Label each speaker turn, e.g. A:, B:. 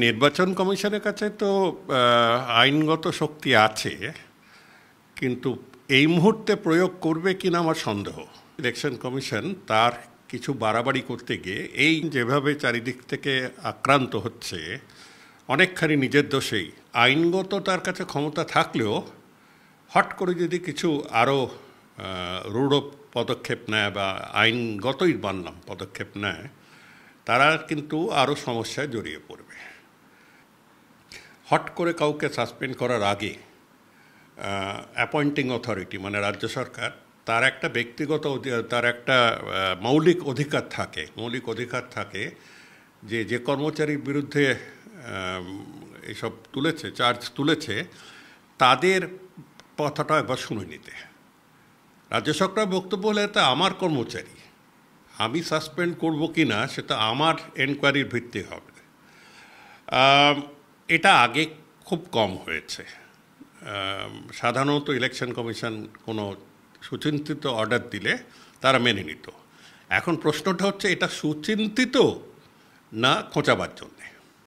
A: নির্বাচন কমিশনের কাছে তো আইনগত শক্তি আছে, কিন্তু এই মুহূর্তে প্রয়োগ করবে কিনা আমার সন্দেহ। ইলেকশন কমিশন তার কিছু বাড়াবাড়ি করতে গিয়ে এই যেভাবে চারিদিক থেকে আক্রান্ত হচ্ছে, অনেকখানি নিজের দোষেই। আইনগত তার কাছে ক্ষমতা থাকলেও হট করে যদি কিছু আরও রূঢ় পদক্ষেপ নেয় বা আইনগতই বানলাম পদক্ষেপ নেয়, তারা কিন্তু আরও সমস্যায় জড়িয়ে পড়বে। হট করে কাউকে সাসপেন্ড করার আগে অ্যাপয়েন্টিং অথরিটি মানে রাজ্য সরকার, তার একটা ব্যক্তিগত তার একটা মৌলিক অধিকার থাকে যে যে কর্মচারীর বিরুদ্ধে এসব চার্জ তুলেছে তাদের কথাটা একবার শুনে নিতে। রাজ্য সরকার বক্তব্য হলে তা আমার কর্মচারী, আমি সাসপেন্ড করব কি না সেটা আমার এনকোয়ারির ভিত্তি হবে। এটা আগে খুব কম হয়েছে। সাধারণত ইলেকশন কমিশন কোনো সুচিন্তিত অর্ডার দিলে তারা মেনে নিত। এখন প্রশ্নটা হচ্ছে এটা সুচিন্তিত না খোঁচাবার জন্যে।